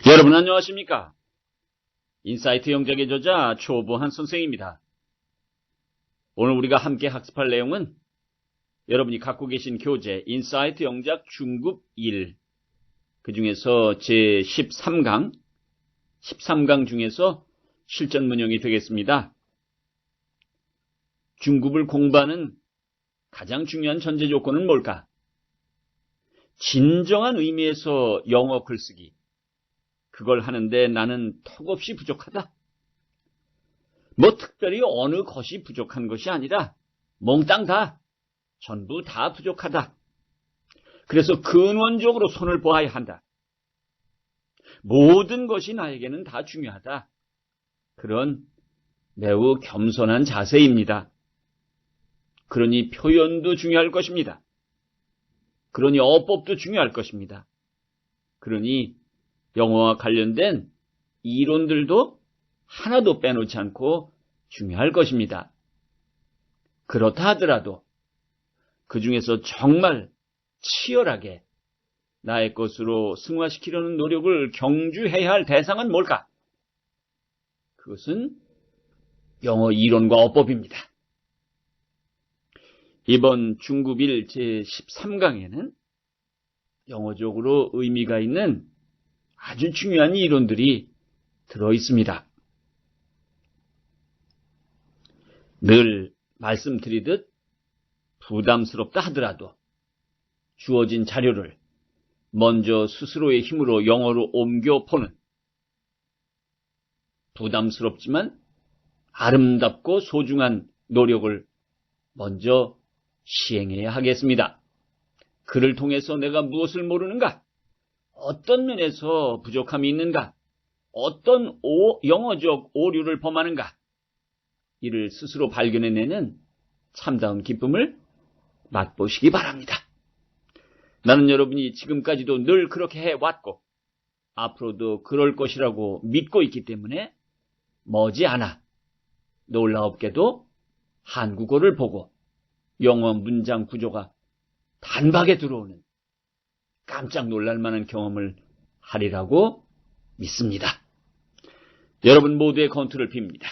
여러분 안녕하십니까? 인사이트 영작의 저자 초보한 선생입니다. 오늘 우리가 함께 학습할 내용은 여러분이 갖고 계신 교재 인사이트 영작 중급 1, 그 중에서 제13강, 13강 중에서 실전 문형이 되겠습니다. 중급을 공부하는 가장 중요한 전제 조건은 뭘까? 진정한 의미에서 영어 글쓰기. 그걸 하는데 나는 턱없이 부족하다. 뭐 특별히 어느 것이 부족한 것이 아니라 몽땅 다, 전부 다 부족하다. 그래서 근원적으로 손을 보아야 한다. 모든 것이 나에게는 다 중요하다. 그런 매우 겸손한 자세입니다. 그러니 표현도 중요할 것입니다. 그러니 어법도 중요할 것입니다. 그러니 영어와 관련된 이론들도 하나도 빼놓지 않고 중요할 것입니다. 그렇다 하더라도 그 중에서 정말 치열하게 나의 것으로 승화시키려는 노력을 경주해야 할 대상은 뭘까? 그것은 영어 이론과 어법입니다. 이번 중급 1 제13강에는 영어적으로 의미가 있는 아주 중요한 이론들이 들어있습니다. 늘 말씀드리듯 부담스럽다 하더라도 주어진 자료를 먼저 스스로의 힘으로 영어로 옮겨보는 부담스럽지만 아름답고 소중한 노력을 먼저 시행해야 하겠습니다. 그를 통해서 내가 무엇을 모르는가? 어떤 면에서 부족함이 있는가? 어떤 영어적 오류를 범하는가? 이를 스스로 발견해내는 참다운 기쁨을 맛보시기 바랍니다. 나는 여러분이 지금까지도 늘 그렇게 해왔고 앞으로도 그럴 것이라고 믿고 있기 때문에 머지않아 놀라웠게도 한국어를 보고 영어 문장 구조가 단박에 들어오는 깜짝 놀랄 만한 경험을 하리라고 믿습니다. 여러분 모두의 건투를 빕니다.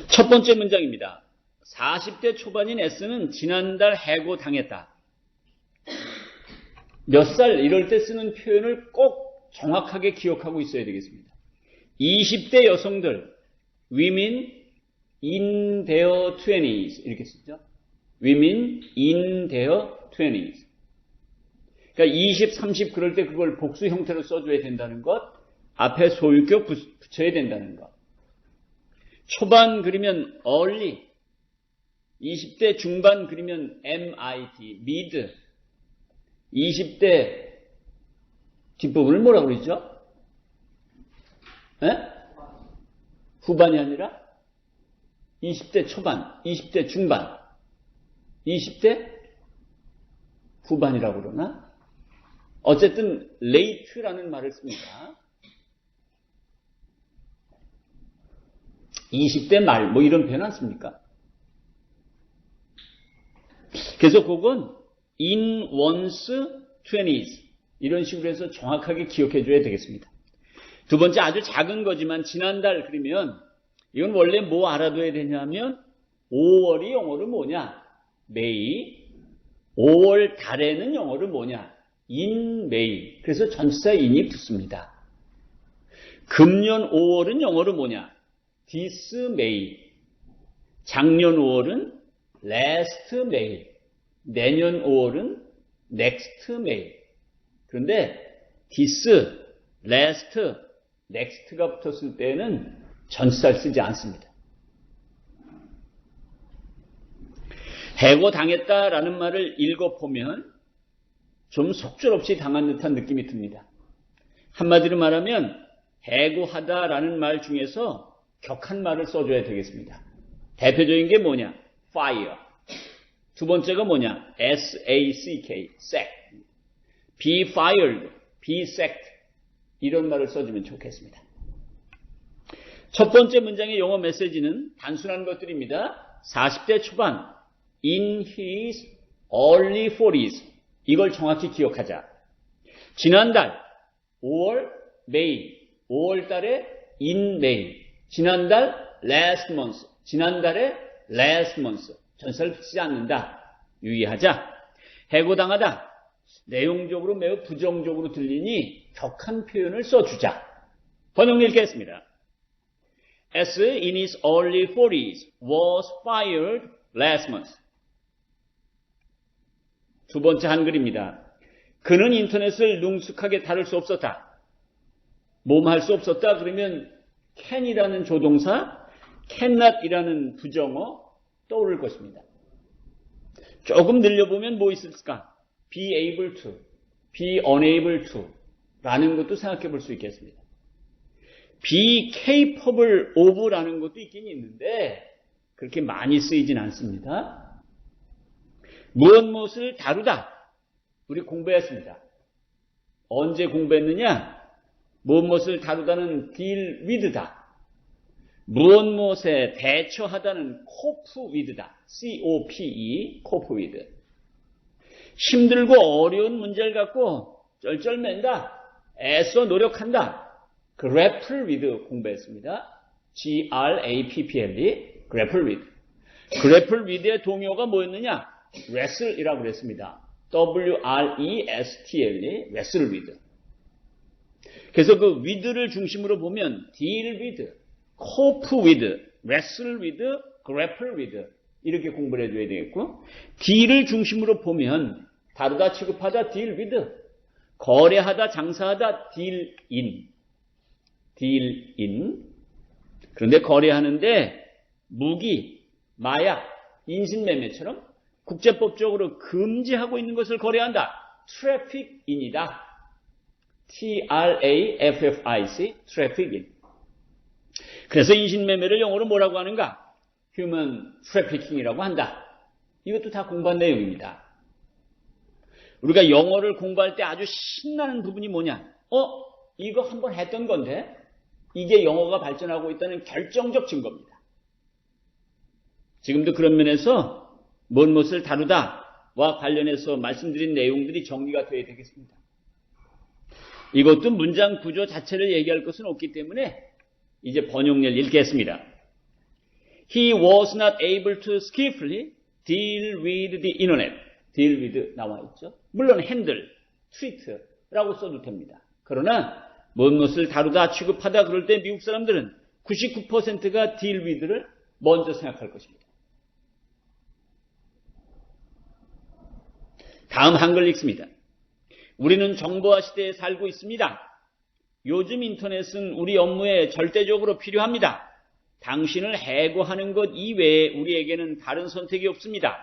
첫 번째 문장입니다. 40대 초반인 S는 지난달 해고당했다. 몇 살 이럴 때 쓰는 표현을 꼭 정확하게 기억하고 있어야 되겠습니다. 20대 여성들, women in their 20s 이렇게 쓰죠. women in their 20s. 그러니까 20, 30 그럴 때 그걸 복수 형태로 써줘야 된다는 것, 앞에 소유격 붙여야 된다는 것. 초반 그리면 early, 20대 중반 그리면 MIT, mid, 20대 뒷부분을 뭐라고 그러죠? 에? 후반이 아니라 20대 초반, 20대 중반, 20대 후반이라고 그러나? 어쨌든 late라는 말을 씁니다. 20대 말, 뭐 이런 표현 안 씁니까? 그래서 그건 in one's 20s 이런 식으로 해서 정확하게 기억해 줘야 되겠습니다. 두 번째 아주 작은 거지만 지난달 그러면 이건 원래 뭐 알아둬야 되냐면 5월이 영어로 뭐냐? May. 5월 달에는 영어로 뭐냐? In May. 그래서 전치사 in이 붙습니다. 금년 5월은 영어로 뭐냐? This May. 작년 5월은 last May. 내년 5월은 next May. 그런데 this, last, next가 붙었을 때는 전치사를 쓰지 않습니다. 해고당했다라는 말을 읽어보면 좀 속절없이 당한 듯한 느낌이 듭니다. 한마디로 말하면 해고하다라는 말 중에서 격한 말을 써줘야 되겠습니다. 대표적인 게 뭐냐? fire. 두 번째가 뭐냐? sack, sack. be fired, be sacked. 이런 말을 써주면 좋겠습니다. 첫 번째 문장의 영어 메시지는 단순한 것들입니다. 40대 초반, in his early 40s. 이걸 정확히 기억하자. 지난달 5월 May, 5월 달에 in May. 지난달 last month, 지난달에 last month. 전사를 붙이지 않는다. 유의하자. 해고당하다. 내용적으로 매우 부정적으로 들리니 격한 표현을 써주자. 번역 읽겠습니다. S in his early 40s was fired last month. 두 번째 한글입니다. 그는 인터넷을 능숙하게 다룰 수 없었다. 몸할 수 없었다. 그러면 can이라는 조동사, cannot이라는 부정어 떠오를 것입니다. 조금 늘려보면 뭐 있을까? be able to, be unable to 라는 것도 생각해 볼 수 있겠습니다. be capable of라는 것도 있긴 있는데 그렇게 많이 쓰이진 않습니다. 무엇을 다루다. 우리 공부했습니다. 언제 공부했느냐? 무엇을 다루다는 deal with다. 무엇에 대처하다는 cope with다. C-O-P-E, cope with. 힘들고 어려운 문제를 갖고 쩔쩔맨다. 애써 노력한다. grapple with 공부했습니다. G-R-A-P-P-L-E, grapple with. grapple with의 동요가 뭐였느냐? wrestle이라고 그랬습니다. W-R-E-S-T-L-E, wrestle with. 그래서 그 with를 중심으로 보면 deal with, cope with, wrestle with, grapple with 이렇게 공부를 해줘야 되겠고, deal을 중심으로 보면 다루다 취급하다 deal with, 거래하다 장사하다 deal in. 그런데 거래하는데 무기, 마약, 인신매매처럼 국제법적으로 금지하고 있는 것을 거래한다. traffic in이다. T-R-A-F-F-I-C, traffic in. 그래서 인신매매를 영어로 뭐라고 하는가? human trafficking이라고 한다. 이것도 다 공부한 내용입니다. 우리가 영어를 공부할 때 아주 신나는 부분이 뭐냐? 이거 한번 했던 건데 이게 영어가 발전하고 있다는 결정적 증거입니다. 지금도 그런 면에서 무엇을 다루다와 관련해서 말씀드린 내용들이 정리가 되어야 되겠습니다. 이것도 문장 구조 자체를 얘기할 것은 없기 때문에 이제 번역을 읽겠습니다. He was not able to skillfully deal with the internet. deal with 나와 있죠. 물론 handle, treat라고 써도 됩니다. 그러나 무엇을 다루다 취급하다 그럴 때 미국 사람들은 99%가 deal with를 먼저 생각할 것입니다. 다음 한글 읽습니다. 우리는 정보화 시대에 살고 있습니다. 요즘 인터넷은 우리 업무에 절대적으로 필요합니다. 당신을 해고하는 것 이외에 우리에게는 다른 선택이 없습니다.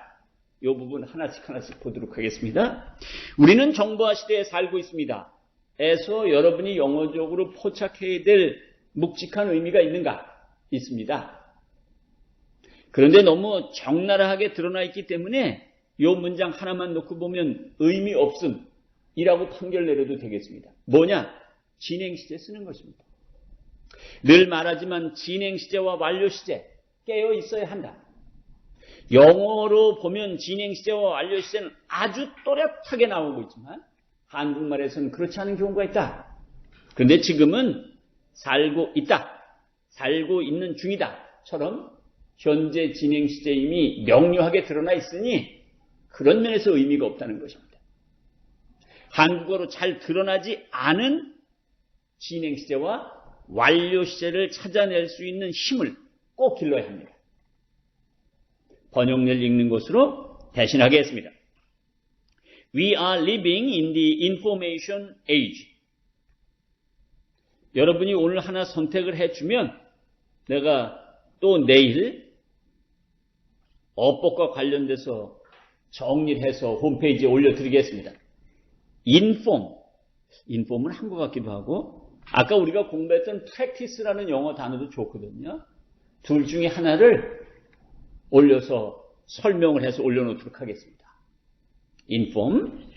이 부분 하나씩 보도록 하겠습니다. 우리는 정보화 시대에 살고 있습니다. 에서 여러분이 영어적으로 포착해야 될 묵직한 의미가 있는가? 있습니다. 그런데 너무 적나라하게 드러나 있기 때문에 이 문장 하나만 놓고 보면 의미 없음이라고 판결 내려도 되겠습니다. 뭐냐? 진행 시제 쓰는 것입니다. 늘 말하지만 진행 시제와 완료 시제 깨어 있어야 한다. 영어로 보면 진행 시제와 완료 시제는 아주 또렷하게 나오고 있지만 한국말에서는 그렇지 않은 경우가 있다. 그런데 지금은 살고 있다, 살고 있는 중이다처럼 현재 진행 시제 이미 명료하게 드러나 있으니 그런 면에서 의미가 없다는 것입니다. 한국어로 잘 드러나지 않은 진행 시제와 완료 시제를 찾아낼 수 있는 힘을 꼭 길러야 합니다. 번역을 읽는 것으로 대신하겠습니다. We are living in the information age. 여러분이 오늘 하나 선택을 해주면 내가 또 내일 어법과 관련돼서 정리를 해서 홈페이지에 올려드리겠습니다. inform은 한 것 같기도 하고 아까 우리가 공부했던 practice라는 영어 단어도 좋거든요. 둘 중에 하나를 올려서 설명을 해서 올려놓도록 하겠습니다. inform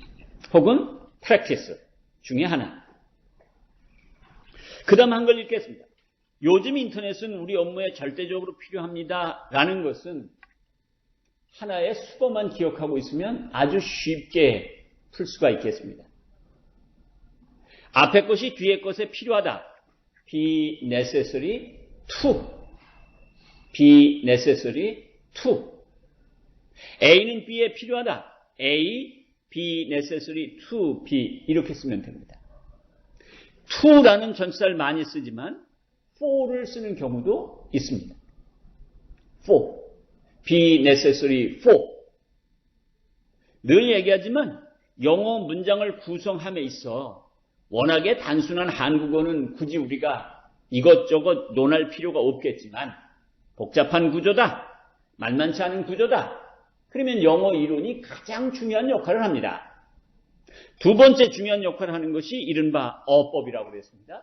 혹은 practice 중에 하나. 그 다음 한글 읽겠습니다. 요즘 인터넷은 우리 업무에 절대적으로 필요합니다. 라는 것은 하나의 수거만 기억하고 있으면 아주 쉽게 풀 수가 있겠습니다. 앞에 것이 뒤에 것에 필요하다. be necessary to. be necessary to. A는 B에 필요하다. A, be necessary to B. 이렇게 쓰면 됩니다. to라는 전치사를 많이 쓰지만 for를 쓰는 경우도 있습니다. for. be necessary for. 늘 얘기하지만 영어 문장을 구성함에 있어 워낙에 단순한 한국어는 굳이 우리가 이것저것 논할 필요가 없겠지만 복잡한 구조다. 만만치 않은 구조다. 그러면 영어 이론이 가장 중요한 역할을 합니다. 두 번째 중요한 역할을 하는 것이 이른바 어법이라고 그랬습니다.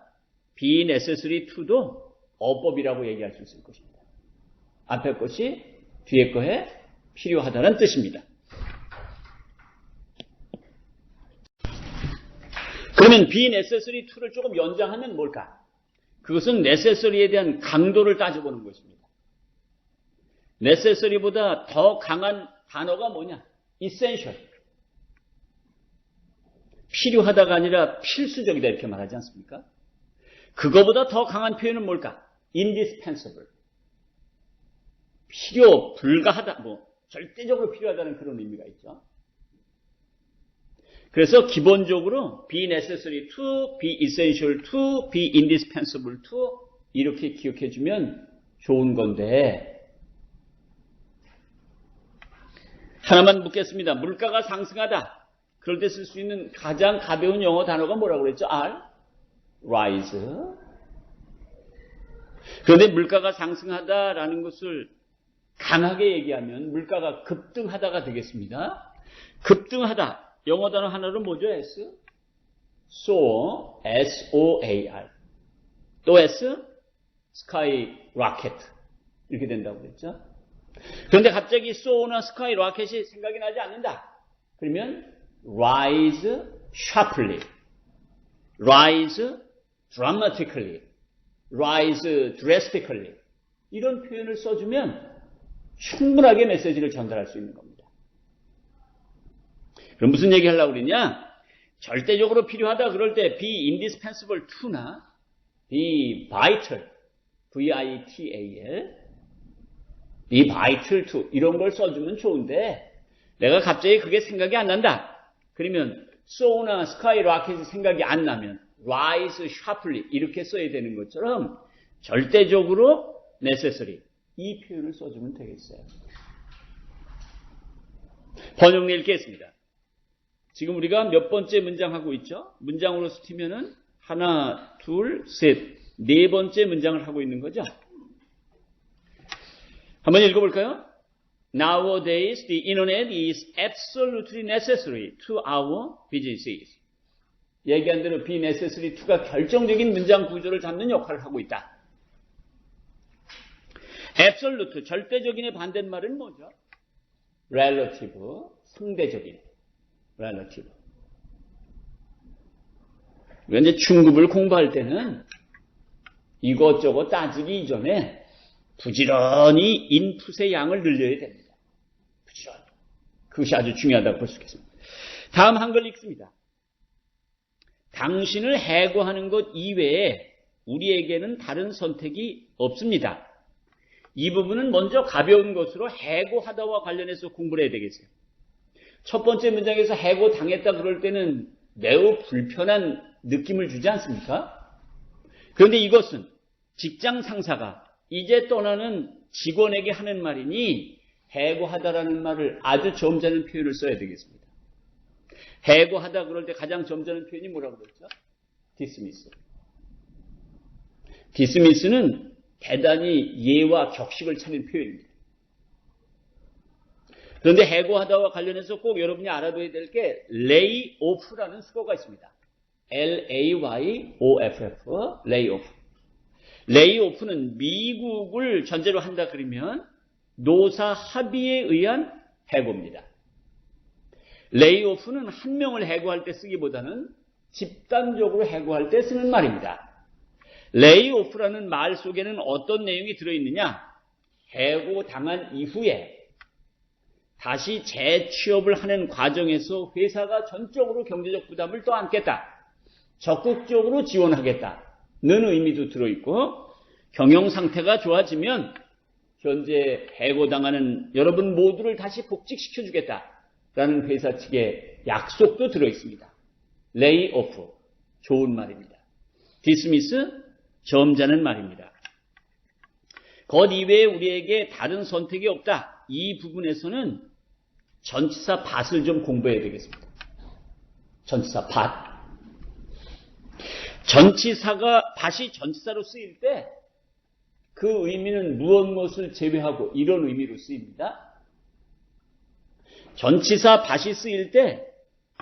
be necessary to도 어법이라고 얘기할 수 있을 것입니다. 앞에 것이 뒤에 거에 필요하다는 뜻입니다. 그러면 be necessary to를 조금 연장하면 뭘까? 그것은 necessary에 대한 강도를 따져보는 것입니다. necessary보다 더 강한 단어가 뭐냐? essential. 필요하다가 아니라 필수적이다 이렇게 말하지 않습니까? 그거보다 더 강한 표현은 뭘까? indispensable. 필요 불가하다, 절대적으로 필요하다는 그런 의미가 있죠. 그래서 기본적으로 be necessary to, be essential to, be indispensable to 이렇게 기억해주면 좋은 건데 하나만 묻겠습니다. 물가가 상승하다. 그럴 때 쓸 수 있는 가장 가벼운 영어 단어가 뭐라고 그랬죠? rise. 그런데 물가가 상승하다라는 것을 강하게 얘기하면 물가가 급등하다가 되겠습니다. 급등하다. 영어 단어 하나로 뭐죠? S? soar, S-O-A-R. 또 S? skyrocket. 이렇게 된다고 그랬죠. 그런데 갑자기 soar나 skyrocket이 생각이 나지 않는다. 그러면 rise sharply, rise dramatically, rise drastically 이런 표현을 써주면 충분하게 메시지를 전달할 수 있는 겁니다. 그럼 무슨 얘기 하려고 그러냐? 절대적으로 필요하다 그럴 때 be indispensable to나 be vital, V-I-T-A-L, be vital to 이런 걸 써주면 좋은데 내가 갑자기 그게 생각이 안 난다. 그러면 soar나 skyrocket이 생각이 안 나면 rise sharply 이렇게 써야 되는 것처럼 절대적으로 necessary 이 표현을 써주면 되겠어요. 번역을 읽겠습니다. 지금 우리가 몇 번째 문장 하고 있죠? 문장으로 스티면은 하나, 둘, 셋, 네 번째 문장을 하고 있는 거죠? 한번 읽어볼까요? Nowadays, the internet is absolutely necessary to our businesses. 얘기한 대로 be necessary to가 결정적인 문장 구조를 잡는 역할을 하고 있다. absolute, 절대적인의 반대말은 뭐죠? relative, 상대적인. relative. 우리가 이제 중급을 공부할 때는 이것저것 따지기 이전에 부지런히 인풋의 양을 늘려야 됩니다. 부지런히. 그것이 아주 중요하다고 볼 수 있겠습니다. 다음 한글 읽습니다. 당신을 해고하는 것 이외에 우리에게는 다른 선택이 없습니다. 이 부분은 먼저 가벼운 것으로 해고하다와 관련해서 공부를 해야 되겠어요. 첫 번째 문장에서 해고당했다 그럴 때는 매우 불편한 느낌을 주지 않습니까? 그런데 이것은 직장 상사가 이제 떠나는 직원에게 하는 말이니 해고하다라는 말을 아주 점잖은 표현을 써야 되겠습니다. 해고하다 그럴 때 가장 점잖은 표현이 뭐라고 그랬죠? dismiss. dismiss는 대단히 예와 격식을 차린 표현입니다. 그런데 해고하다와 관련해서 꼭 여러분이 알아둬야 될 게 lay off라는 수거가 있습니다. L-A-Y-O-F-F, lay off. lay off는 미국을 전제로 한다 그러면 노사 합의에 의한 해고입니다. lay off는 한 명을 해고할 때 쓰기보다는 집단적으로 해고할 때 쓰는 말입니다. lay off라는 말 속에는 어떤 내용이 들어있느냐? 해고당한 이후에 다시 재취업을 하는 과정에서 회사가 전적으로 경제적 부담을 또 안겠다. 적극적으로 지원하겠다는 의미도 들어있고 경영 상태가 좋아지면 현재 해고당하는 여러분 모두를 다시 복직시켜주겠다라는 회사 측의 약속도 들어있습니다. 레이 오프, 좋은 말입니다. 디스미스, 점잖은 말입니다. 것 이외에 우리에게 다른 선택이 없다. 이 부분에서는 전치사 밭을 좀 공부해야 되겠습니다. 전치사 밭. 전치사가 밭이 전치사로 쓰일 때 그 의미는 무엇을 제외하고 이런 의미로 쓰입니다. 전치사 밭이 쓰일 때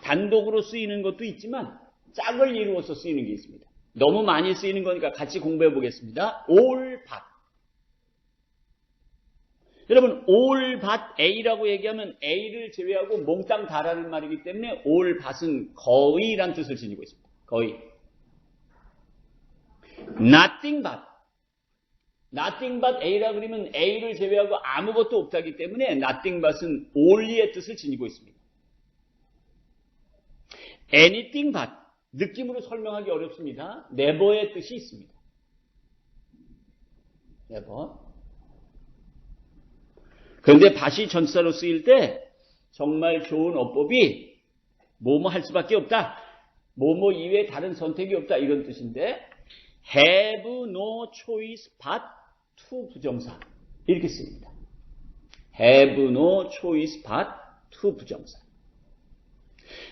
단독으로 쓰이는 것도 있지만 짝을 이루어서 쓰이는 게 있습니다. 너무 많이 쓰이는 거니까 같이 공부해 보겠습니다. all 밭. 여러분 all 밭 A라고 얘기하면 A를 제외하고 몽땅 다라는 말이기 때문에 all 밭은 거의란 뜻을 지니고 있습니다. 거의. nothing but. nothing but A라 그러면 A를 제외하고 아무것도 없다기 때문에 nothing but은 only의 뜻을 지니고 있습니다. anything but. 느낌으로 설명하기 어렵습니다. never의 뜻이 있습니다. never. 그런데 밭이 전치사로 쓰일 때 정말 좋은 어법이 뭐뭐 할 수밖에 없다. 뭐뭐 이외에 다른 선택이 없다. 이런 뜻인데 have no choice but to 부정사 이렇게 씁니다. have no choice but to 부정사.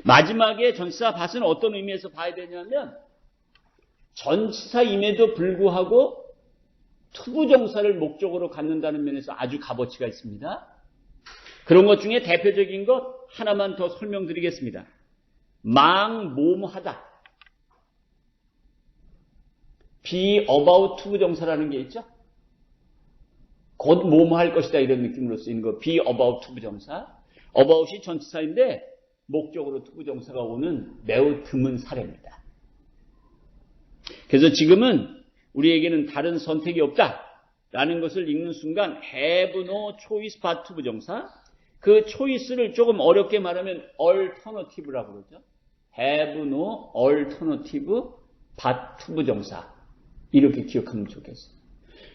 마지막에 전치사 bat은 어떤 의미에서 봐야 되냐면 전치사임에도 불구하고 투부정사를 목적으로 갖는다는 면에서 아주 값어치가 있습니다. 그런 것 중에 대표적인 것 하나만 더 설명드리겠습니다. 뭐뭐하다. be about 투부정사라는 게 있죠. 곧 뭐뭐 할 것이다 이런 느낌으로 쓰이는 거 be about 투부정사. about이 전치사인데 목적으로 투부정사가 오는 매우 드문 사례입니다. 그래서 지금은 우리에게는 다른 선택이 없다라는 것을 읽는 순간 have no choice but 투부정사. 그 choice를 조금 어렵게 말하면 alternative라고 그러죠. have no alternative but 투부정사. 이렇게 기억하면 좋겠어요.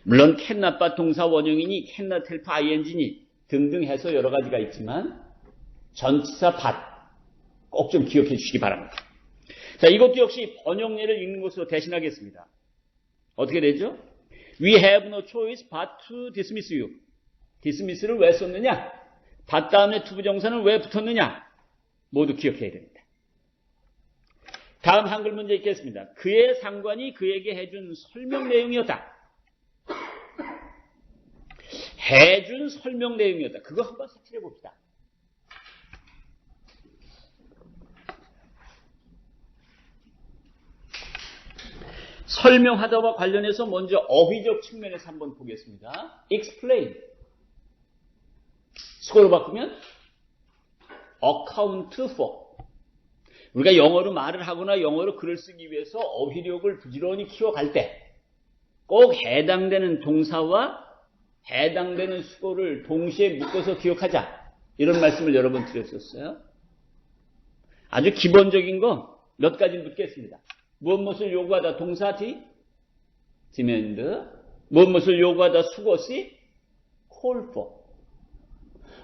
물론 cannot but 동사 원형이니 cannot help ing니 등등 해서 여러 가지가 있지만 전치사 but 꼭 좀 기억해 주시기 바랍니다. 자, 이것도 역시 번역례를 읽는 것으로 대신하겠습니다. 어떻게 되죠? We have no choice but to dismiss you. dismiss를 왜 썼느냐? but 다음에 투부정사는 왜 붙었느냐? 모두 기억해야 됩니다. 다음 한글 문제 읽겠습니다. 그의 상관이 그에게 해준 설명 내용이었다. 해준 설명 내용이었다. 그거 한번 색칠해 봅시다. 설명하다와 관련해서 먼저 어휘적 측면에서 한번 보겠습니다. explain. 수거로 바꾸면 account for. 우리가 영어로 말을 하거나 영어로 글을 쓰기 위해서 어휘력을 부지런히 키워갈 때 꼭 해당되는 동사와 해당되는 수거를 동시에 묶어서 기억하자. 이런 말씀을 여러 번 드렸었어요. 아주 기본적인 거 몇 가지 묻겠습니다. 무엇을 요구하다 동사 D, demand. 무엇을 요구하다 수거 C, call for.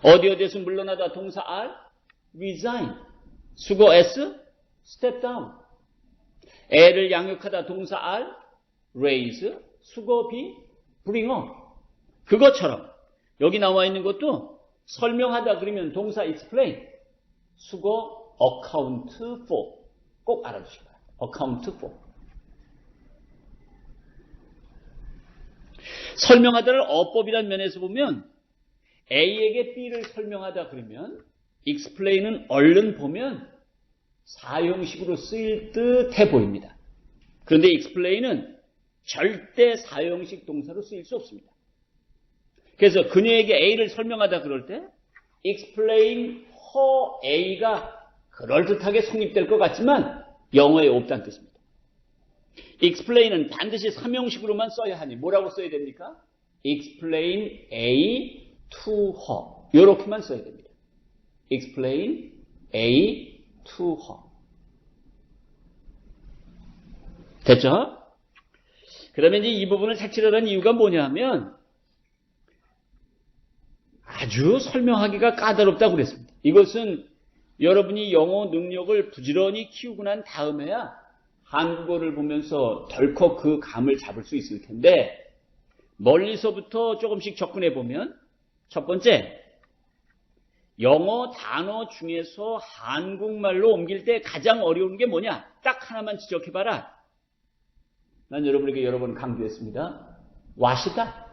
어디에서 물러나다 동사 R, resign. 수거 S, step down. 애를 양육하다 동사 R, raise. 수거 B, bring up. 그것처럼 여기 나와 있는 것도 설명하다 그러면 동사 explain. 수거 account for. 꼭 알아두시기 바랍니다. account for. 설명하다를 어법이라는 면에서 보면 A에게 B를 설명하다 그러면 explain은 얼른 보면 사용식으로 쓰일 듯해 보입니다. 그런데 explain은 절대 사용식 동사로 쓰일 수 없습니다. 그래서 그녀에게 A를 설명하다 그럴 때 explain her A가 그럴듯하게 성립될 것 같지만 영어에 없다는 뜻입니다. explain은 반드시 삼형식으로만 써야 하니 뭐라고 써야 됩니까? explain A to her. 이렇게만 써야 됩니다. explain A to her. 됐죠? 그러면 이제 이 부분을 색칠하는 이유가 뭐냐면 아주 설명하기가 까다롭다고 그랬습니다. 이것은 여러분이 영어 능력을 부지런히 키우고 난 다음에야 한국어를 보면서 덜컥 그 감을 잡을 수 있을 텐데 멀리서부터 조금씩 접근해 보면 첫 번째, 영어 단어 중에서 한국말로 옮길 때 가장 어려운 게 뭐냐? 딱 하나만 지적해봐라. 난 여러분에게 여러 번 강조했습니다. what이다.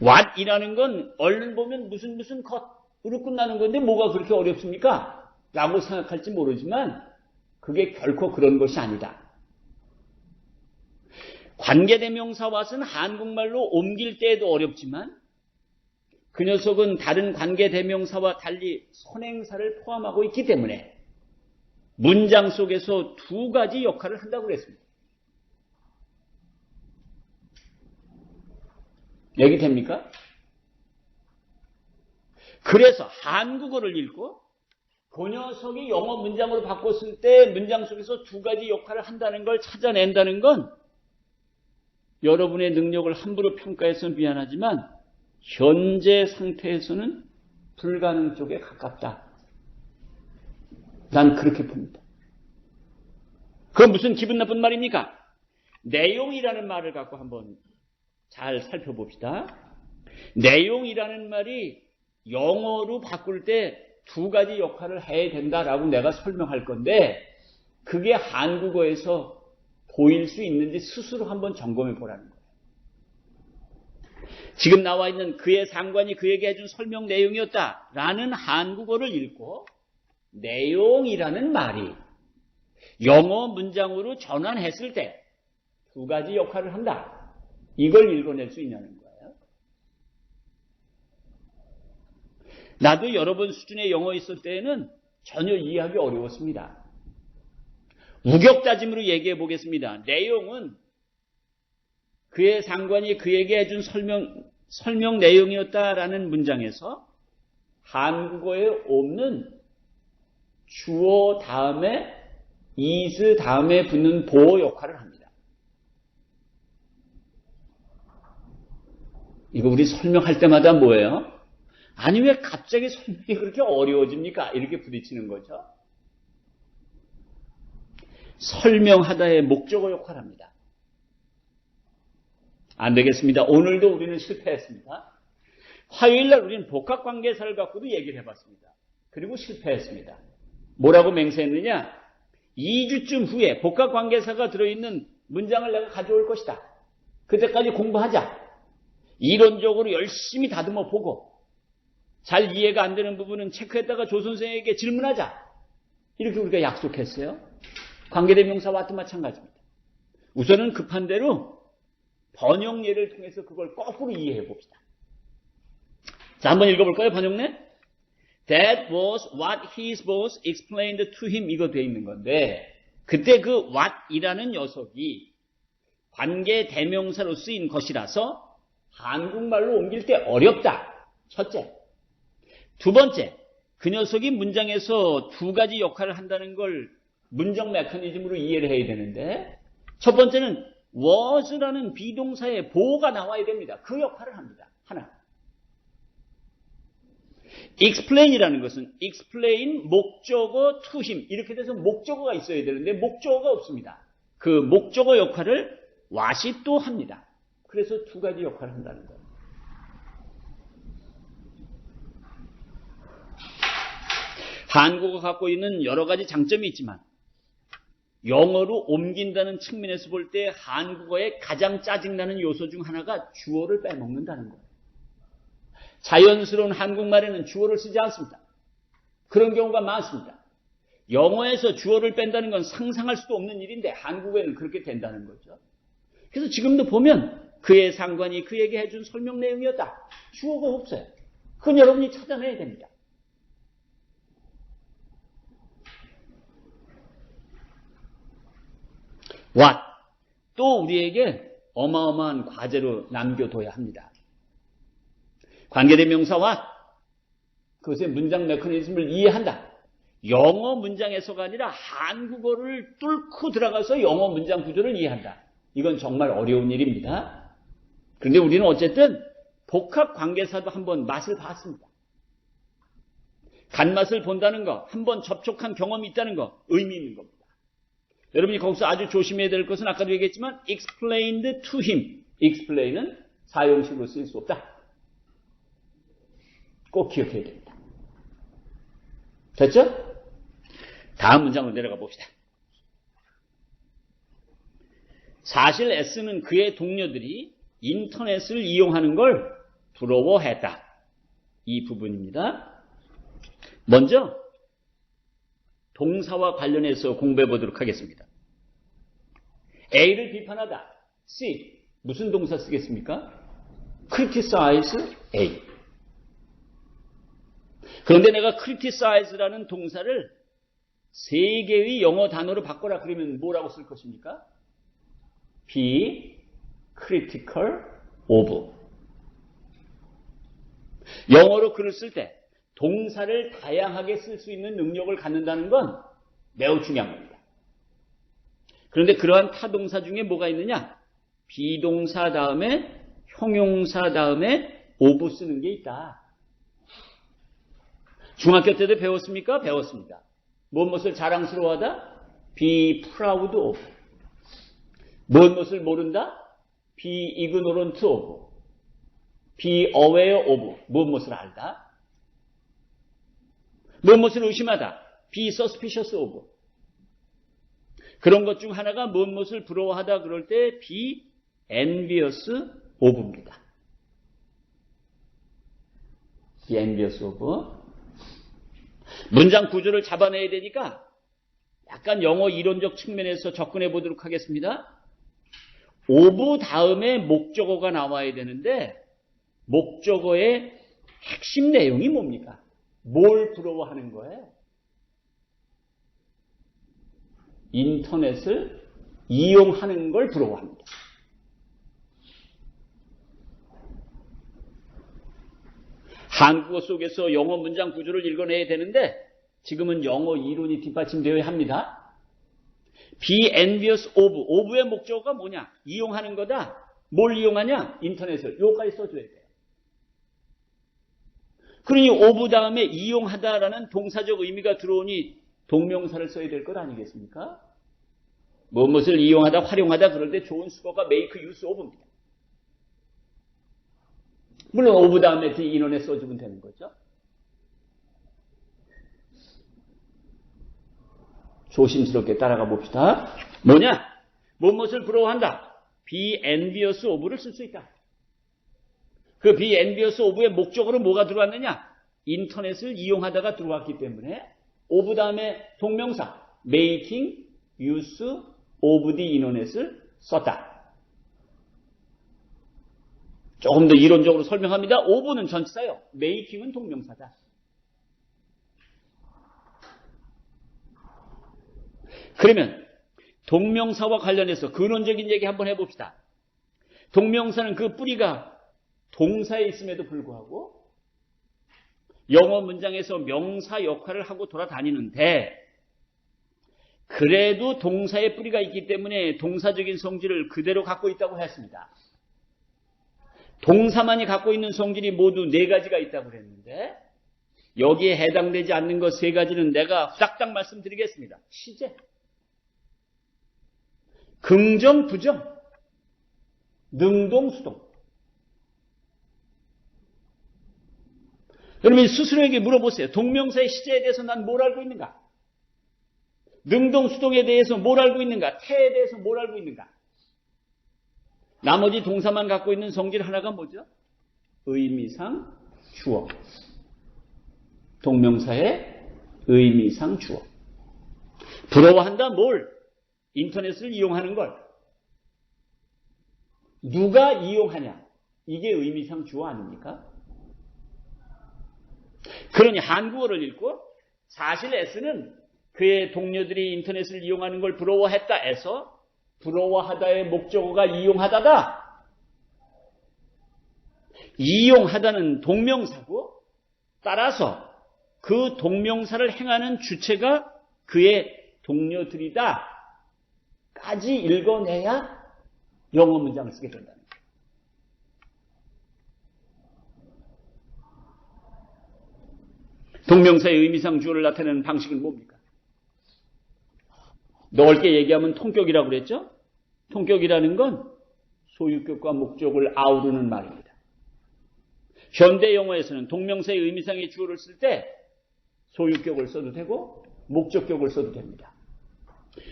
what이라는 건 얼른 보면 무슨 것으로 끝나는 건데 뭐가 그렇게 어렵습니까? 라고 생각할지 모르지만 그게 결코 그런 것이 아니다. 관계대명사 what은 한국말로 옮길 때에도 어렵지만 그 녀석은 다른 관계대명사와 달리 선행사를 포함하고 있기 때문에 문장 속에서 두 가지 역할을 한다고 그랬습니다. 얘기 됩니까? 그래서 한국어를 읽고 그 녀석이 영어 문장으로 바꿨을 때 문장 속에서 두 가지 역할을 한다는 걸 찾아낸다는 건 여러분의 능력을 함부로 평가해서 미안하지만 현재 상태에서는 불가능 쪽에 가깝다. 난 그렇게 봅니다. 그건 무슨 기분 나쁜 말입니까? 내용이라는 말을 갖고 한번 잘 살펴봅시다. 내용이라는 말이 영어로 바꿀 때 두 가지 역할을 해야 된다라고 내가 설명할 건데 그게 한국어에서 보일 수 있는지 스스로 한번 점검해 보라는 거예요. 지금 나와 있는 그의 상관이 그에게 해준 설명 내용이었다라는 한국어를 읽고 내용이라는 말이 영어 문장으로 전환했을 때 두 가지 역할을 한다. 이걸 읽어낼 수 있냐는 거예요. 나도 여러분 수준의 영어 있을 때에는 전혀 이해하기 어려웠습니다. 우격다짐으로 얘기해 보겠습니다. 내용은 그의 상관이 그에게 해준 설명 내용이었다라는 문장에서 한국어에 없는 주어 다음에 is 다음에 붙는 보어 역할을 합니다. 이거 우리 설명할 때마다 뭐예요? 아니 왜 갑자기 설명이 그렇게 어려워집니까? 이렇게 부딪히는 거죠. 설명하다의 목적어 역할을 합니다. 안 되겠습니다. 오늘도 우리는 실패했습니다. 화요일날 우리는 복합관계사를 갖고도 얘기를 해봤습니다. 그리고 실패했습니다. 뭐라고 맹세했느냐? 2주쯤 후에 복합관계사가 들어있는 문장을 내가 가져올 것이다. 그때까지 공부하자. 이론적으로 열심히 다듬어 보고 잘 이해가 안 되는 부분은 체크했다가 조 선생에게 질문하자. 이렇게 우리가 약속했어요. 관계대명사와 또 마찬가지입니다. 우선은 급한 대로 번역 예를 통해서 그걸 거꾸로 이해해 봅시다. 자, 한번 읽어볼까요? 번역례? That was what his boss explained to him. 이거 돼 있는 건데 그때 그 what이라는 녀석이 관계대명사로 쓰인 것이라서 한국말로 옮길 때 어렵다. 첫째. 두 번째, 그 녀석이 문장에서 두 가지 역할을 한다는 걸 문장 메커니즘으로 이해를 해야 되는데 첫 번째는 was라는 비동사의 보어가 나와야 됩니다. 그 역할을 합니다. 하나. explain이라는 것은 explain 목적어 to him 이렇게 돼서 목적어가 있어야 되는데 목적어가 없습니다. 그 목적어 역할을 what이 또 합니다. 그래서 두 가지 역할을 한다는 거예요. 한국어가 갖고 있는 여러 가지 장점이 있지만 영어로 옮긴다는 측면에서 볼 때 한국어의 가장 짜증나는 요소 중 하나가 주어를 빼먹는다는 거예요. 자연스러운 한국말에는 주어를 쓰지 않습니다. 그런 경우가 많습니다. 영어에서 주어를 뺀다는 건 상상할 수도 없는 일인데 한국어에는 그렇게 된다는 거죠. 그래서 지금도 보면 그의 상관이 그에게 해준 설명 내용이었다. 주어가 없어요. 그건 여러분이 찾아내야 됩니다. what 또 우리에게 어마어마한 과제로 남겨둬야 합니다. 관계대명사 what 그것의 문장 메커니즘을 이해한다. 영어 문장 해서가 아니라 한국어를 뚫고 들어가서 영어 문장 구조를 이해한다. 이건 정말 어려운 일입니다. 그런데 우리는 어쨌든 복합 관계사도 한번 맛을 봤습니다. 간맛을 본다는 거, 한번 접촉한 경험이 있다는 거, 의미 있는 겁니다. 여러분이 거기서 아주 조심해야 될 것은 아까도 얘기했지만 explained to him. explain은 사용식으로 쓸 수 없다. 꼭 기억해야 됩니다. 됐죠? 다음 문장으로 내려가 봅시다. 사실 S는 그의 동료들이 인터넷을 이용하는 걸 부러워했다. 이 부분입니다. 먼저 동사와 관련해서 공부해 보도록 하겠습니다. A를 비판하다. C. 무슨 동사 쓰겠습니까? criticize A. 그런데 내가 criticize라는 동사를 세 개의 영어 단어로 바꿔라 그러면 뭐라고 쓸 것입니까? be critical of. 영어로 글을 쓸 때 동사를 다양하게 쓸 수 있는 능력을 갖는다는 건 매우 중요한 겁니다. 그런데 그러한 타동사 중에 뭐가 있느냐? 비동사 다음에 형용사 다음에 of 쓰는 게 있다. 중학교 때도 배웠습니까? 배웠습니다. 무엇을 자랑스러워하다? be proud of. 무엇을 모른다? be ignorant of. be aware of. 무엇을 알다? 무엇을 의심하다? be suspicious of. 그런 것 중 하나가 무엇을 부러워하다 그럴 때 be envious of입니다. be envious of. 문장 구조를 잡아내야 되니까 약간 영어 이론적 측면에서 접근해 보도록 하겠습니다. of 다음에 목적어가 나와야 되는데 목적어의 핵심 내용이 뭡니까? 뭘 부러워하는 거예요? 인터넷을 이용하는 걸 부러워합니다. 한국어 속에서 영어 문장 구조를 읽어내야 되는데 지금은 영어 이론이 뒷받침되어야 합니다. be envious of. of의 목적어가 뭐냐? 이용하는 거다. 뭘 이용하냐? 인터넷을. 요까지 써줘야 돼요. 그러니 of 다음에 이용하다라는 동사적 의미가 들어오니 동명사를 써야 될 것 아니겠습니까? 무엇을 이용하다, 활용하다 그럴 때 좋은 수거가 make use of입니다. 물론 of 다음에 the 인원에 써주면 되는 거죠. 조심스럽게 따라가 봅시다. 뭐냐? 무엇을 부러워한다. be envious of를 쓸 수 있다. 그 be envious of의 목적으로 뭐가 들어왔느냐? 인터넷을 이용하다가 들어왔기 때문에 of 다음에 동명사 making use of the internet을 썼다. 조금 더 이론적으로 설명합니다. of는 전치사요. making은 동명사다. 그러면 동명사와 관련해서 근원적인 얘기 한번 해봅시다. 동명사는 그 뿌리가 동사에 있음에도 불구하고 영어 문장에서 명사 역할을 하고 돌아다니는데 그래도 동사의 뿌리가 있기 때문에 동사적인 성질을 그대로 갖고 있다고 했습니다. 동사만이 갖고 있는 성질이 모두 4가지가 있다고 그랬는데 여기에 해당되지 않는 것 3가지는 내가 후닥닥 말씀드리겠습니다. 시제, 긍정, 부정, 능동, 수동. 여러분이 스스로에게 물어보세요. 동명사의 시제에 대해서 난 뭘 알고 있는가? 능동, 수동에 대해서 뭘 알고 있는가? 태에 대해서 뭘 알고 있는가? 나머지 동사만 갖고 있는 성질 하나가 뭐죠? 의미상 주어. 동명사의 의미상 주어. 부러워한다 뭘? 인터넷을 이용하는 걸. 누가 이용하냐? 이게 의미상 주어 아닙니까? 그러니 한국어를 읽고 사실 S는 그의 동료들이 인터넷을 이용하는 걸 부러워했다에서 부러워하다의 목적어가 이용하다다. 이용하다는 동명사고 따라서 그 동명사를 행하는 주체가 그의 동료들이다 까지 읽어내야 영어 문장을 쓰게 된다는 거예요. 동명사의 의미상 주어를 나타내는 방식은 뭡니까? 넓게 얘기하면 통격이라고 그랬죠? 통격이라는 건 소유격과 목적을 아우르는 말입니다. 현대 영어에서는 동명사의 의미상의 주어를 쓸 때 소유격을 써도 되고 목적격을 써도 됩니다.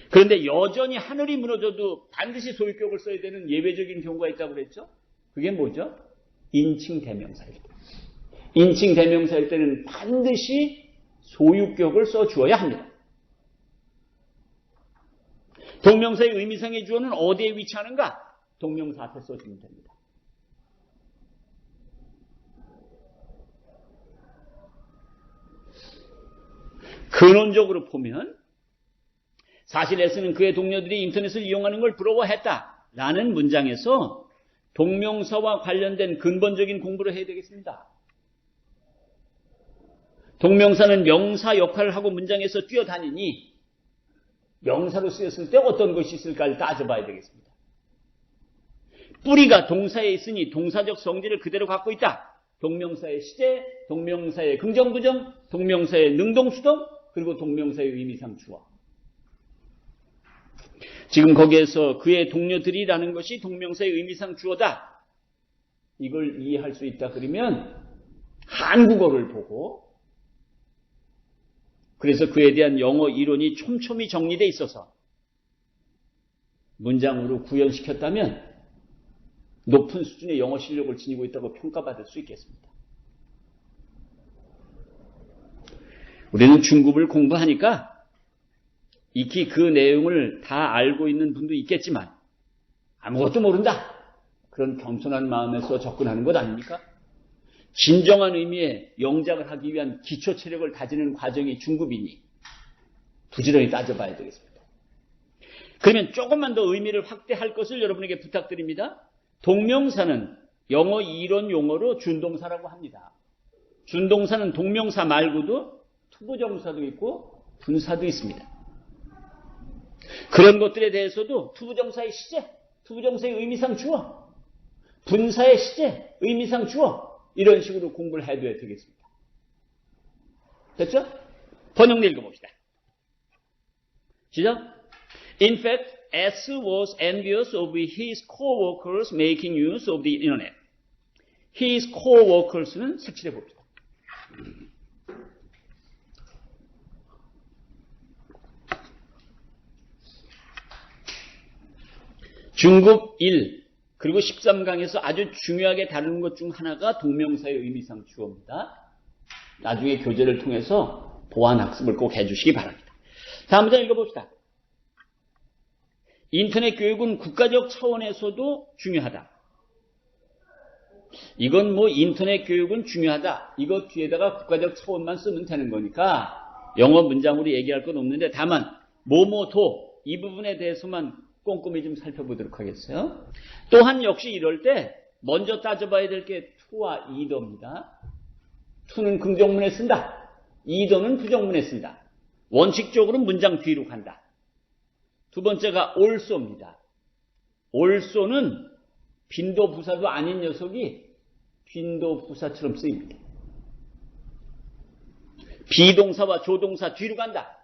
그런데 여전히 하늘이 무너져도 반드시 소유격을 써야 되는 예외적인 경우가 있다고 그랬죠? 그게 뭐죠? 인칭 대명사일 때. 인칭 대명사일 때는 반드시 소유격을 써주어야 합니다. 동명사의 의미상의 주어는 어디에 위치하는가? 동명사 앞에 써주면 됩니다. 근원적으로 보면 사실 에스는 그의 동료들이 인터넷을 이용하는 걸 부러워했다라는 문장에서 동명사와 관련된 근본적인 공부를 해야 되겠습니다. 동명사는 명사 역할을 하고 문장에서 뛰어다니니 명사로 쓰였을 때 어떤 것이 있을까를 따져봐야 되겠습니다. 뿌리가 동사에 있으니 동사적 성질을 그대로 갖고 있다. 동명사의 시제, 동명사의 긍정부정, 동명사의 능동수동, 그리고 동명사의 의미상 주어. 지금 거기에서 그의 동료들이라는 것이 동명사의 의미상 주어다. 이걸 이해할 수 있다 그러면 한국어를 보고 그래서 그에 대한 영어 이론이 촘촘히 정리되어 있어서 문장으로 구현시켰다면 높은 수준의 영어 실력을 지니고 있다고 평가받을 수 있겠습니다. 우리는 중급을 공부하니까 익히 그 내용을 다 알고 있는 분도 있겠지만 아무것도 모른다. 그런 겸손한 마음에서 접근하는 것 아닙니까? 진정한 의미의 영작을 하기 위한 기초 체력을 다지는 과정이 중급이니 부지런히 따져봐야 되겠습니다. 그러면 조금만 더 의미를 확대할 것을 여러분에게 부탁드립니다. 동명사는 영어 이론 용어로 준동사라고 합니다. 준동사는 동명사 말고도 투부정사도 있고 분사도 있습니다. 그런 것들에 대해서도 투부정사의 시제, 투부정사의 의미상 주어, 분사의 시제, 의미상 주어 이런 식으로 공부를 해둬야 되겠습니다. 됐죠? 번역 읽어봅시다. 시작. In fact, S was envious of his co-workers making use of the internet. His co-workers는 색칠해 봅시다. 중급 1 그리고 13강에서 아주 중요하게 다루는 것 중 하나가 동명사의 의미상 주어입니다. 나중에 교재를 통해서 보완 학습을 꼭 해주시기 바랍니다. 다음 문장 읽어봅시다. 인터넷 교육은 국가적 차원에서도 중요하다. 이건 뭐 인터넷 교육은 중요하다. 이거 뒤에다가 국가적 차원만 쓰면 되는 거니까 영어 문장으로 얘기할 건 없는데 다만 뭐뭐도 이 부분에 대해서만 꼼꼼히 좀 살펴보도록 하겠어요. 또한 역시 이럴 때 먼저 따져봐야 될 게 to와 either입니다. to는 긍정문에 쓴다. either는 부정문에 쓴다. 원칙적으로 문장 뒤로 간다. 두 번째가 also입니다. also는 빈도부사도 아닌 녀석이 빈도부사처럼 쓰입니다. 비동사와 조동사 뒤로 간다.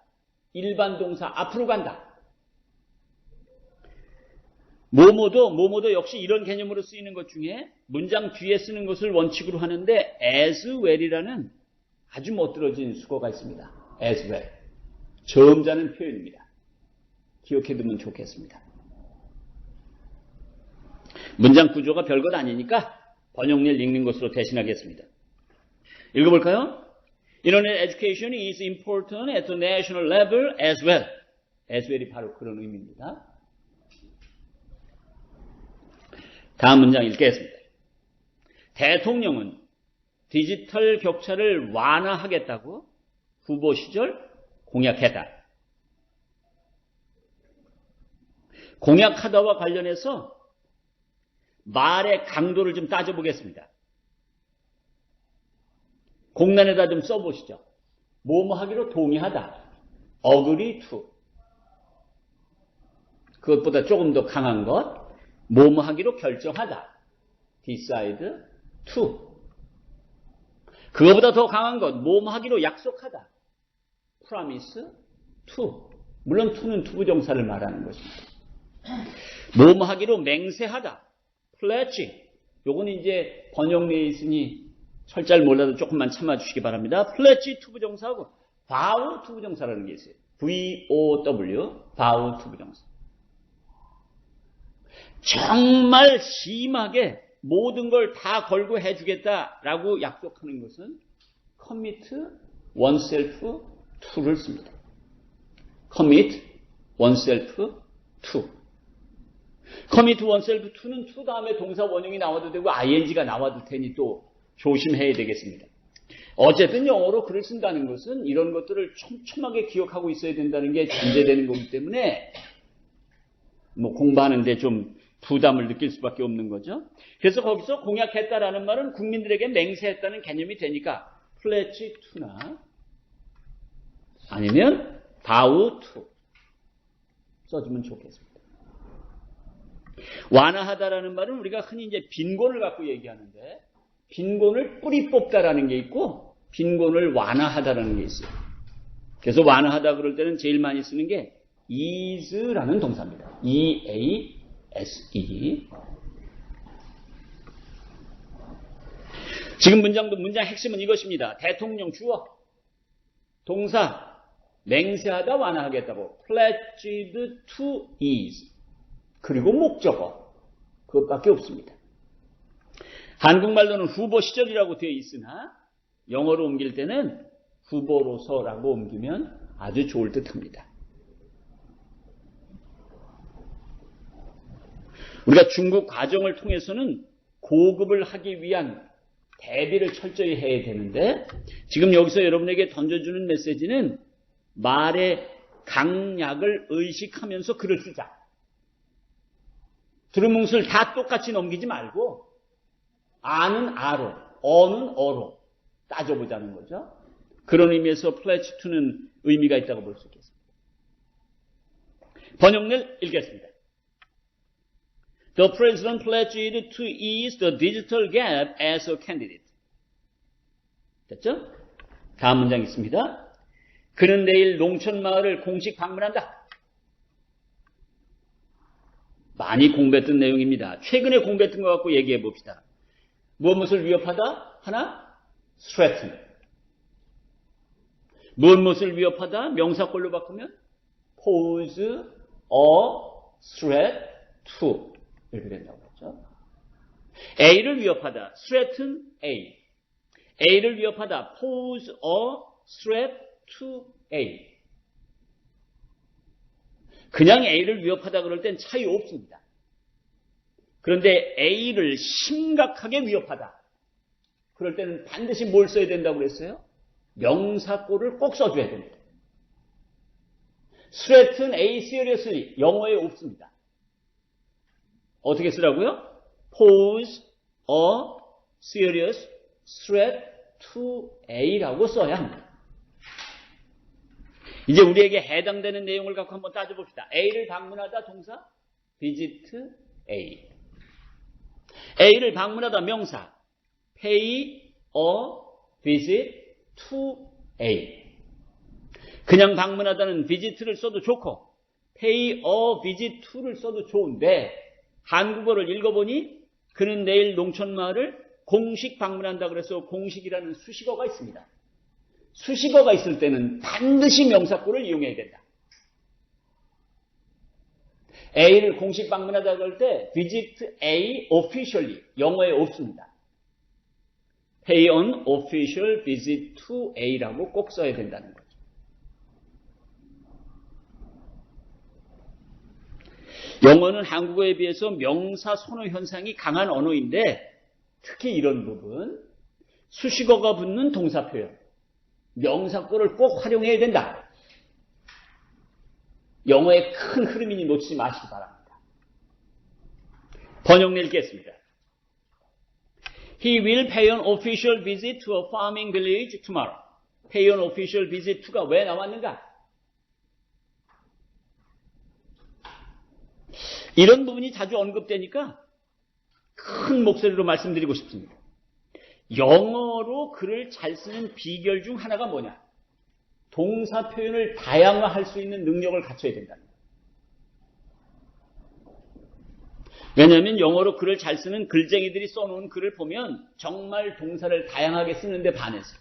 일반 동사 앞으로 간다. 뭐뭐도 역시 이런 개념으로 쓰이는 것 중에 문장 뒤에 쓰는 것을 원칙으로 하는데 as well이라는 아주 멋들어진 수거가 있습니다. as well. 점잖은 표현입니다. 기억해두면 좋겠습니다. 문장 구조가 별것 아니니까 번역일 읽는 것으로 대신하겠습니다. 읽어볼까요? Internet education is important at the national level as well. as well이 바로 그런 의미입니다. 다음 문장 읽겠습니다. 대통령은 디지털 격차를 완화하겠다고 후보 시절 공약했다. 공약하다와 관련해서 말의 강도를 좀 따져보겠습니다. 공란에다 좀 써보시죠. 뭐뭐 하기로 동의하다. agree to. 그것보다 조금 더 강한 것. 뭐뭐 하기로 결정하다. decide to. 그거보다 더 강한 것. 뭐뭐 하기로 약속하다. promise to. 물론 to는 투부정사를 말하는 것입니다. 뭐뭐 하기로 맹세하다. pledge. 요건 이제 번역내에 있으니 철자를 몰라도 조금만 참아주시기 바랍니다. pledge 투부정사하고 vow 투부정사라는 게 있어요. VOW, vow 투부정사. 정말 심하게 모든 걸 다 걸고 해주겠다라고 약속하는 것은 commit oneself to를 씁니다. commit oneself to. commit oneself to는 to 다음에 동사 원형이 나와도 되고 ing가 나와도 되니 또 조심해야 되겠습니다. 어쨌든 영어로 글을 쓴다는 것은 이런 것들을 촘촘하게 기억하고 있어야 된다는 게 전제되는 거기 때문에 뭐 공부하는데 좀 부담을 느낄 수밖에 없는 거죠. 그래서 거기서 공약했다라는 말은 국민들에게 맹세했다는 개념이 되니까 pledge to나 아니면 vow to 써주면 좋겠습니다. 완화하다라는 말은 우리가 흔히 이제 빈곤을 갖고 얘기하는데 빈곤을 뿌리 뽑다라는 게 있고 빈곤을 완화하다라는 게 있어요. 그래서 완화하다 그럴 때는 제일 많이 쓰는 게 ease라는 동사입니다. E-A-S-E. 지금 문장 핵심은 이것입니다. 대통령 주어, 동사, 맹세하다 완화하겠다고 pledged to ease. 그리고 목적어. 그것밖에 없습니다. 한국말로는 후보 시절이라고 되어 있으나 영어로 옮길 때는 후보로서라고 옮기면 아주 좋을 듯합니다. 우리가 중국 과정을 통해서는 고급을 하기 위한 대비를 철저히 해야 되는데 지금 여기서 여러분에게 던져주는 메시지는 말의 강약을 의식하면서 글을 쓰자. 두루뭉술 다 똑같이 넘기지 말고 아는 아로, 어는 어로 따져보자는 거죠. 그런 의미에서 pledge to는 의미가 있다고 볼 수 있겠습니다. 번역을 읽겠습니다. The president pledged to ease the digital gap as a candidate. 됐죠? 다음 문장 있습니다. 그는 내일 농촌마을을 공식 방문한다. 많이 공부했던 내용입니다. 최근에 공부했던 것 갖고 얘기해 봅시다. 무엇을 위협하다? 하나, threaten. 무엇을 위협하다? 명사꼴로 바꾸면 pose a threat to. 이렇게 된다고 했죠. A를 위협하다. threaten A. A를 위협하다. pose a threat to A. 그냥 A를 위협하다 그럴 땐 차이 없습니다. 그런데 A를 심각하게 위협하다. 그럴 때는 반드시 뭘 써야 된다고 그랬어요? 명사꼴을 꼭 써줘야 됩니다. threaten A seriously. 영어에 없습니다. 어떻게 쓰라고요? pose a serious threat to A라고 써야 합니다. 이제 우리에게 해당되는 내용을 갖고 한번 따져봅시다. A를 방문하다 동사 visit A. A를 방문하다 명사 pay a visit to A. 그냥 방문하다는 visit를 써도 좋고 pay a visit to를 써도 좋은데 한국어를 읽어보니 그는 내일 농촌마을을 공식 방문한다 그래서 공식이라는 수식어가 있습니다. 수식어가 있을 때는 반드시 명사꼴을 이용해야 된다. A를 공식 방문하다 그럴 때 visit A officially 영어에 없습니다. pay an official visit to A라고 꼭 써야 된다는 거죠. 영어는 한국어에 비해서 명사 선호 현상이 강한 언어인데 특히 이런 부분 수식어가 붙는 동사 표현 명사꼴을 꼭 활용해야 된다. 영어의 큰 흐름이니 놓치지 마시기 바랍니다. 번역 읽겠습니다. He will pay an official visit to a farming village tomorrow. pay an official visit to가 왜 나왔는가? 이런 부분이 자주 언급되니까 큰 목소리로 말씀드리고 싶습니다. 영어로 글을 잘 쓰는 비결 중 하나가 뭐냐? 동사 표현을 다양화할 수 있는 능력을 갖춰야 된다. 왜냐하면 영어로 글을 잘 쓰는 글쟁이들이 써놓은 글을 보면 정말 동사를 다양하게 쓰는데 반해서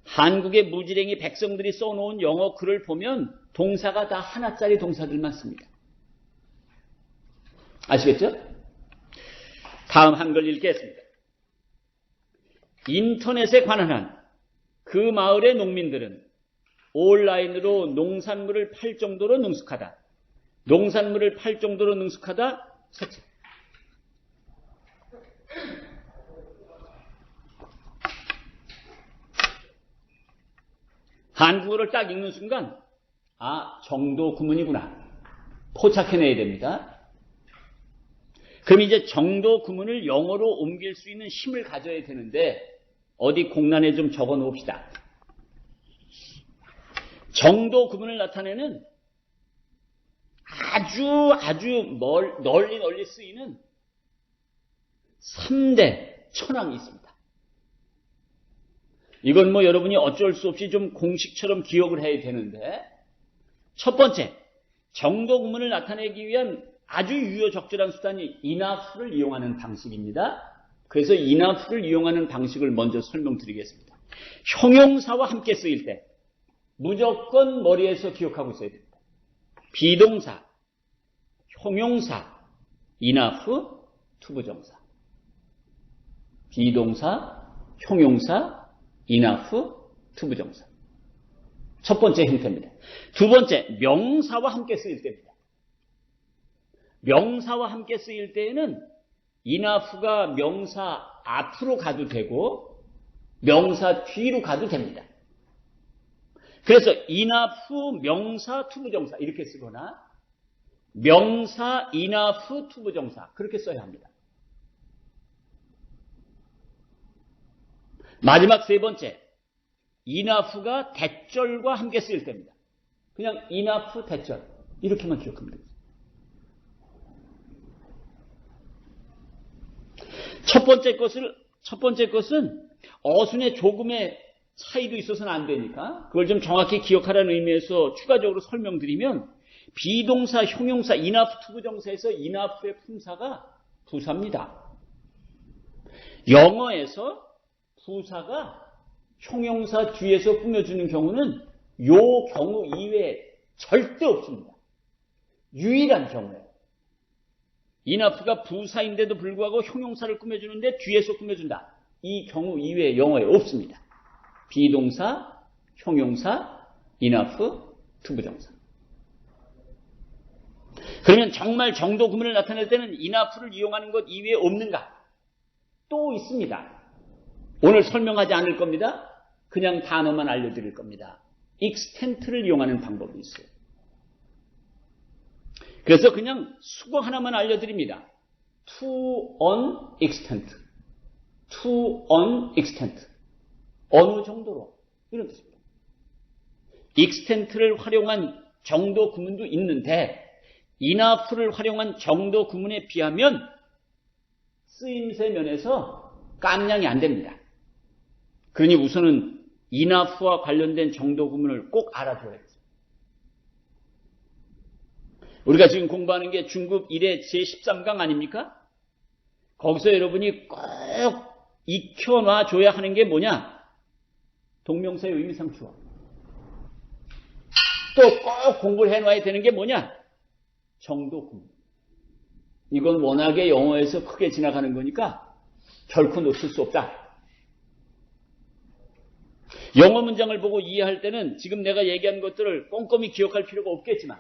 한국의 무지랭이 백성들이 써놓은 영어 글을 보면 동사가 다 하나짜리 동사들만 씁니다. 아시겠죠? 다음 한글 읽겠습니다. 인터넷에 관한 한 그 마을의 농민들은 온라인으로 농산물을 팔 정도로 능숙하다. 농산물을 팔 정도로 능숙하다. 첫째. 한국어를 딱 읽는 순간 정도 구문이구나. 포착해내야 됩니다. 그럼 이제 정도 구문을 영어로 옮길 수 있는 힘을 가져야 되는데 어디 공란에 좀 적어 놓읍시다. 정도 구문을 나타내는 아주 널리 쓰이는 3대 천왕이 있습니다. 이건 여러분이 어쩔 수 없이 좀 공식처럼 기억을 해야 되는데, 첫 번째, 정도 구문을 나타내기 위한 아주 유효적절한 수단이 enough를 이용하는 방식입니다. 그래서 enough를 이용하는 방식을 먼저 설명드리겠습니다. 형용사와 함께 쓰일 때 무조건 머리에서 기억하고 있어야 됩니다. 비동사, 형용사, enough, 투부정사. 비동사, 형용사, enough, 투부정사. 첫 번째 힌트입니다. 두 번째, 명사와 함께 쓰일 때입니다. 명사와 함께 쓰일 때에는 enough가 명사 앞으로 가도 되고 명사 뒤로 가도 됩니다. 그래서 enough, 명사, 투부정사 이렇게 쓰거나 명사, enough, 투부정사 그렇게 써야 합니다. 마지막 세 번째, enough가 대절과 함께 쓰일 때입니다. 그냥 enough, 대절 이렇게만 기억하면 됩니다. 첫 번째 것은 어순에 조금의 차이도 있어서는 안 되니까 그걸 좀 정확히 기억하라는 의미에서 추가적으로 설명드리면 비동사, 형용사, enough, 투부정사에서 enough의 품사가 부사입니다. 영어에서 부사가 형용사 뒤에서 꾸며주는 경우는 요 경우 이외에 절대 없습니다. 유일한 경우예요. enough가 부사인데도 불구하고 형용사를 꾸며주는데 뒤에서 꾸며준다. 이 경우 이외에 영어에 없습니다. 비동사, 형용사, enough, 투부정사. 그러면 정말 정도 구문을 나타낼 때는 enough를 이용하는 것 이외에 없는가? 또 있습니다. 오늘 설명하지 않을 겁니다. 그냥 단어만 알려드릴 겁니다. extent를 이용하는 방법이 있어요. 그래서 그냥 수거 하나만 알려드립니다. to an extent. to an extent. 어느 정도로. 이런 뜻입니다. extent를 활용한 정도 구문도 있는데 enough를 활용한 정도 구문에 비하면 쓰임새 면에서 깜냥이 안 됩니다. 그러니 우선은 enough와 관련된 정도 구문을 꼭 알아둬야죠. 우리가 지금 공부하는 게 중급 1의 제13강 아닙니까? 거기서 여러분이 꼭 익혀놔줘야 하는 게 뭐냐? 동명사의 의미상 주어. 또 꼭 공부를 해놔야 되는 게 뭐냐? 정도 구문. 이건 워낙에 영어에서 크게 지나가는 거니까 결코 놓칠 수 없다. 영어 문장을 보고 이해할 때는 지금 내가 얘기한 것들을 꼼꼼히 기억할 필요가 없겠지만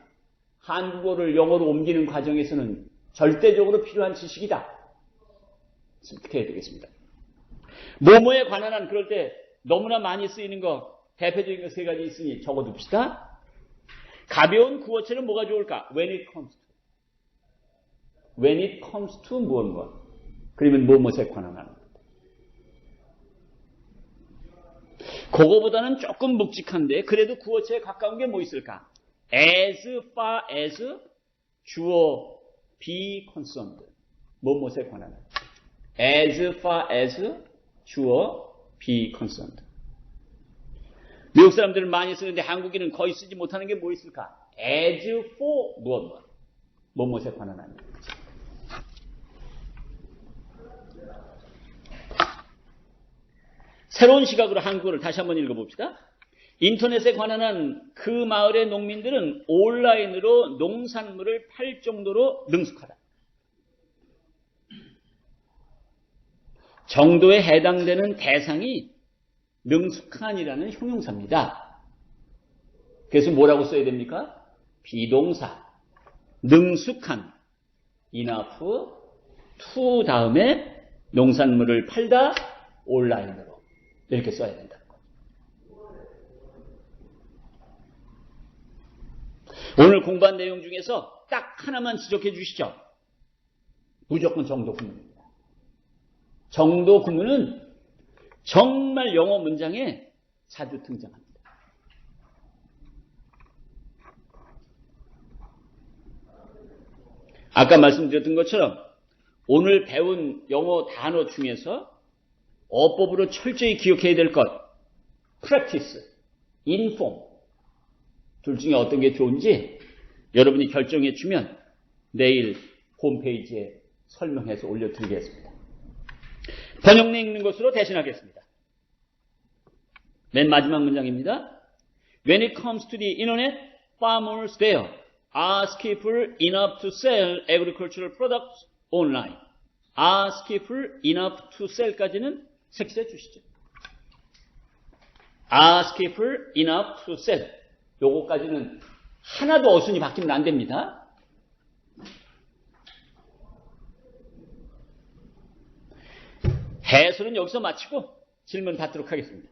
한국어를 영어로 옮기는 과정에서는 절대적으로 필요한 지식이다. 어떻게 해야 되겠습니다. 뭐뭐에 관한 한 그럴 때 너무나 많이 쓰이는 거 대표적인 거 세 가지 있으니 적어둡시다. 가벼운 구어체는 뭐가 좋을까? When it comes to. When it comes to 무엇. 그러면 뭐뭐에 관한 한. 그거보다는 조금 묵직한데 그래도 구어체에 가까운 게 뭐 있을까? As far as 주어 be concerned. 뭐뭐에 관한. As far as 주어 be concerned. 미국 사람들은 많이 쓰는데 한국인은 거의 쓰지 못하는 게 뭐 있을까? As for 무엇 뭐뭐에 관한 합니다. 새로운 시각으로 한국어를 다시 한번 읽어봅시다. 인터넷에 관한 한 그 마을의 농민들은 온라인으로 농산물을 팔 정도로 능숙하다. 정도에 해당되는 대상이 능숙한이라는 형용사입니다. 그래서 뭐라고 써야 됩니까? 비동사. 능숙한. enough to 다음에 농산물을 팔다 온라인으로. 이렇게 써야 된다. 오늘 공부한 내용 중에서 딱 하나만 지적해 주시죠. 무조건 정도 구문입니다. 정도 구문은 정말 영어 문장에 자주 등장합니다. 아까 말씀드렸던 것처럼 오늘 배운 영어 단어 중에서 어법으로 철저히 기억해야 될 것, practice, inform 둘 중에 어떤 게 좋은지 여러분이 결정해 주면 내일 홈페이지에 설명해서 올려드리겠습니다. 번역내 읽는 것으로 대신하겠습니다. 맨 마지막 문장입니다. When it comes to the internet, farmers there are skillful enough to sell agricultural products online. are skillful enough to sell까지는 색칠해 주시죠. are skillful enough to sell. 요거까지는 하나도 어순이 바뀌면 안 됩니다. 해설은 여기서 마치고 질문 받도록 하겠습니다.